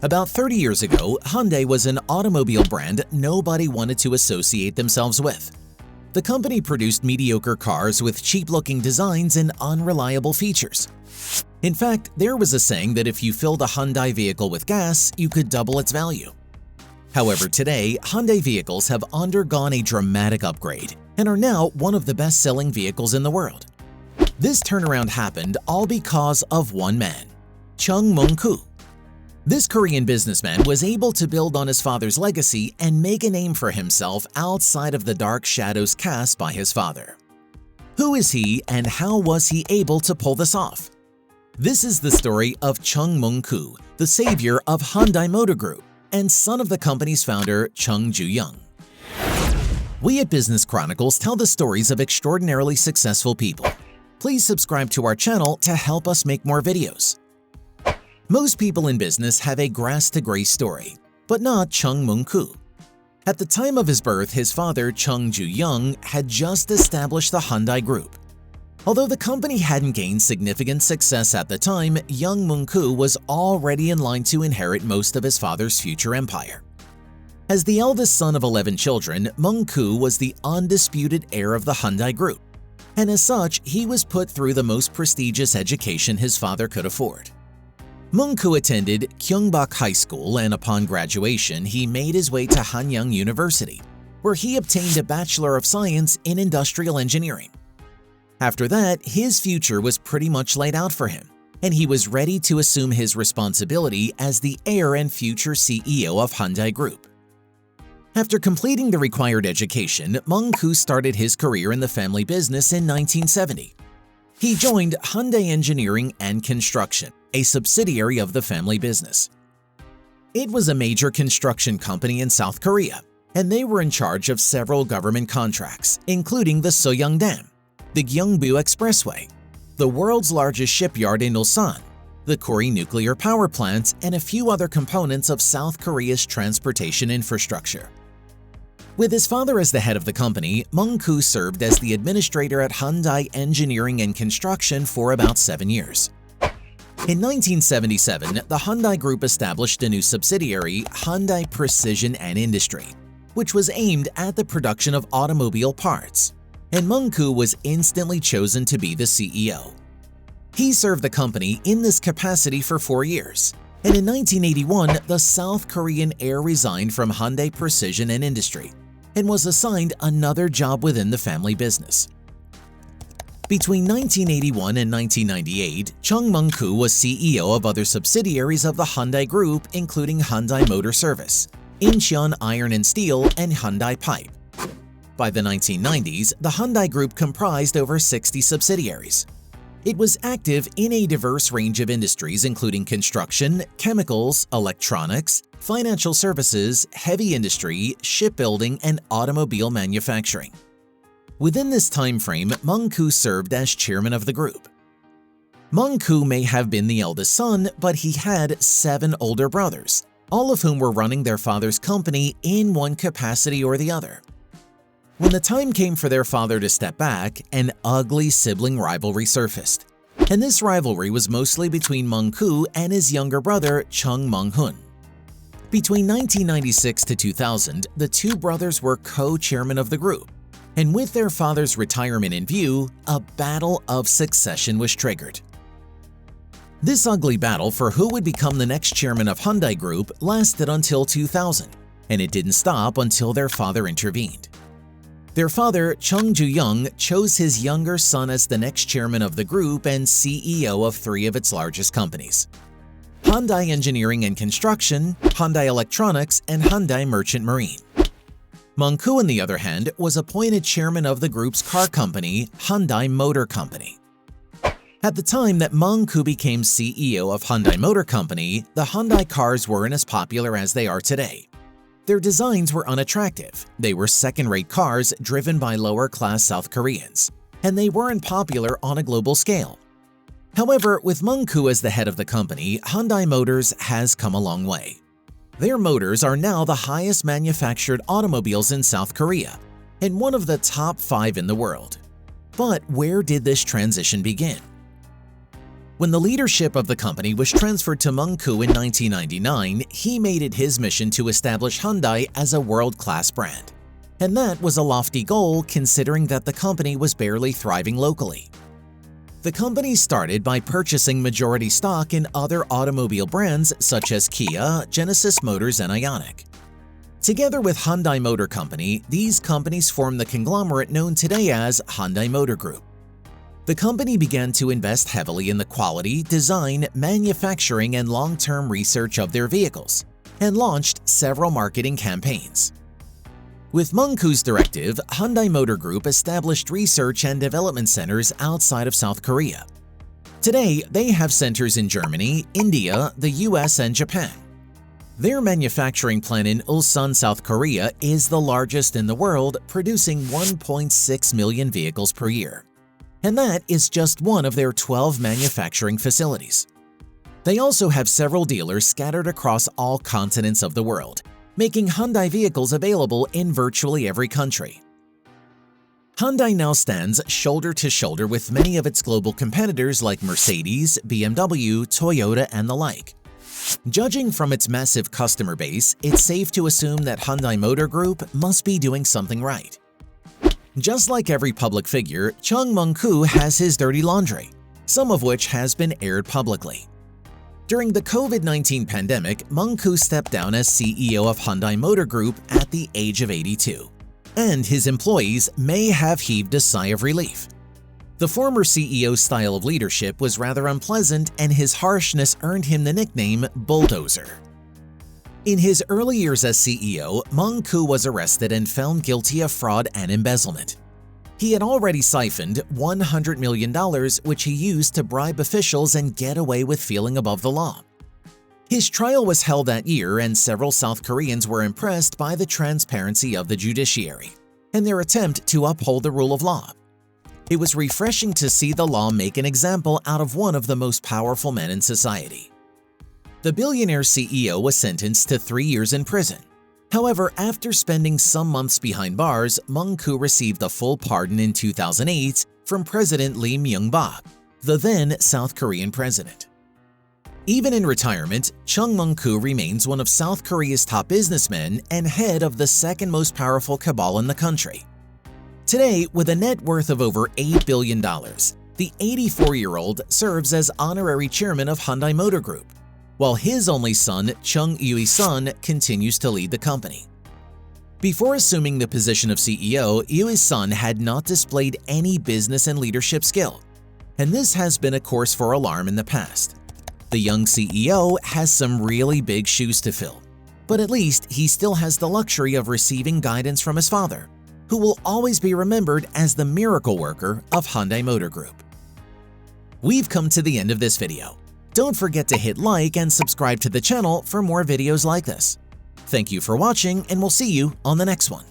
About 30 years ago, Hyundai was an automobile brand nobody wanted to associate themselves with. The company produced mediocre cars with cheap-looking designs and unreliable features. In fact, there was a saying that if you filled a Hyundai vehicle with gas, you could double its value. However, today, Hyundai vehicles have undergone a dramatic upgrade and are now one of the best-selling vehicles in the world. This turnaround happened all because of one man, Chung Mong-Koo. This Korean businessman was able to build on his father's legacy and make a name for himself outside of the dark shadows cast by his father. Who is he and how was he able to pull this off? This is the story of Chung Mong-Koo, the savior of Hyundai Motor Group and son of the company's founder, Chung Ju-Yung. We at Business Chronicles tell the stories of extraordinarily successful people. Please subscribe to our channel to help us make more videos. Most people in business have a grass-to-grace story, but not Chung Mong-Koo. At the time of his birth, his father, Chung Ju-Yung, had just established the Hyundai Group. Although the company hadn't gained significant success at the time, young Mong-Koo was already in line to inherit most of his father's future empire. As the eldest son of 11 children, Mong-Koo was the undisputed heir of the Hyundai Group, and as such, he was put through the most prestigious education his father could afford. Mong-Koo attended Kyungbak High School, and upon graduation, he made his way to Hanyang University, where he obtained a Bachelor of Science in Industrial Engineering. After that, his future was pretty much laid out for him, and he was ready to assume his responsibility as the heir and future CEO of Hyundai Group. After completing the required education, Mong-Koo started his career in the family business in 1970. He joined Hyundai Engineering and Construction, a subsidiary of the family business. It was a major construction company in South Korea, and they were in charge of several government contracts, including the Soyeong Dam, the Gyeongbu Expressway, the world's largest shipyard in Ulsan, the Kori nuclear power plants, and a few other components of South Korea's transportation infrastructure. With his father as the head of the company, Mong-Koo served as the administrator at Hyundai Engineering and Construction for about 7 years. In 1977, the Hyundai Group established a new subsidiary, Hyundai Precision and Industry, which was aimed at the production of automobile parts, and Mong-Koo was instantly chosen to be the CEO. He served the company in this capacity for 4 years, and in 1981, the South Korean heir resigned from Hyundai Precision and Industry and was assigned another job within the family business. Between 1981 and 1998, Chung Mong-Koo was CEO of other subsidiaries of the Hyundai Group, including Hyundai Motor Service, Incheon Iron and Steel, and Hyundai Pipe. By the 1990s, the Hyundai Group comprised over 60 subsidiaries. It was active in a diverse range of industries including construction, chemicals, electronics, financial services, heavy industry, shipbuilding, and automobile manufacturing. Within this time frame, Mong-Koo served as chairman of the group. Mong-Koo may have been the eldest son, but he had 7 older brothers, all of whom were running their father's company in one capacity or the other. When the time came for their father to step back, an ugly sibling rivalry surfaced, and this rivalry was mostly between Mong-Koo and his younger brother, Chung Mong-Hoon. Between 1996 to 2000, the two brothers were co-chairmen of the group, and with their father's retirement in view, a battle of succession was triggered. This ugly battle for who would become the next chairman of Hyundai Group lasted until 2000, and it didn't stop until their father intervened. Their father, Chung Ju-Yung, chose his younger son as the next chairman of the group and CEO of 3 of its largest companies: Hyundai Engineering and Construction, Hyundai Electronics, and Hyundai Merchant Marine. Mong-Koo, on the other hand, was appointed chairman of the group's car company, Hyundai Motor Company. At the time that Mong-Koo became CEO of Hyundai Motor Company, the Hyundai cars weren't as popular as they are today. Their designs were unattractive, they were second-rate cars driven by lower-class South Koreans, and they weren't popular on a global scale. However, with Mong-Koo as the head of the company, Hyundai Motors has come a long way. Their motors are now the highest manufactured automobiles in South Korea, and one of the top 5 in the world. But where did this transition begin? When the leadership of the company was transferred to Mong-Koo in 1999, he made it his mission to establish Hyundai as a world-class brand. And that was a lofty goal considering that the company was barely thriving locally. The company started by purchasing majority stock in other automobile brands such as Kia, Genesis Motors, and Ioniq. Together with Hyundai Motor Company, these companies formed the conglomerate known today as Hyundai Motor Group. The company began to invest heavily in the quality, design, manufacturing, and long-term research of their vehicles, and launched several marketing campaigns. With Mong-Koo's directive, Hyundai Motor Group established research and development centers outside of South Korea. Today, they have centers in Germany, India, the US, and Japan. Their manufacturing plant in Ulsan, South Korea is the largest in the world, producing 1.6 million vehicles per year. And that is just one of their 12 manufacturing facilities. They also have several dealers scattered across all continents of the world, making Hyundai vehicles available in virtually every country. Hyundai now stands shoulder to shoulder with many of its global competitors like Mercedes, BMW, Toyota, and the like. Judging from its massive customer base, it's safe to assume that Hyundai Motor Group must be doing something right. Just like every public figure, Chung Mong-Koo has his dirty laundry, some of which has been aired publicly. During the COVID-19 pandemic, Mong-Koo stepped down as CEO of Hyundai Motor Group at the age of 82, and his employees may have heaved a sigh of relief. The former CEO's style of leadership was rather unpleasant, and his harshness earned him the nickname Bulldozer. In his early years as CEO, Mong-Koo was arrested and found guilty of fraud and embezzlement. He had already siphoned $100 million, which he used to bribe officials and get away with feeling above the law. His trial was held that year, and several South Koreans were impressed by the transparency of the judiciary and their attempt to uphold the rule of law. It was refreshing to see the law make an example out of one of the most powerful men in society. The billionaire CEO was sentenced to 3 years in prison. However, after spending some months behind bars, Mong-Koo received a full pardon in 2008 from President Lee Myung-bak, the then South Korean president. Even in retirement, Chung Mong-Koo remains one of South Korea's top businessmen and head of the second most powerful cabal in the country. Today, with a net worth of over $8 billion, the 84-year-old serves as honorary chairman of Hyundai Motor Group, while his only son, Chung Ju-Yung, continues to lead the company. Before assuming the position of CEO, Ju-Yung had not displayed any business and leadership skill, and this has been a cause for alarm in the past. The young CEO has some really big shoes to fill, but at least he still has the luxury of receiving guidance from his father, who will always be remembered as the miracle worker of Hyundai Motor Group. We've come to the end of this video. Don't forget to hit like and subscribe to the channel for more videos like this. Thank you for watching, and we'll see you on the next one.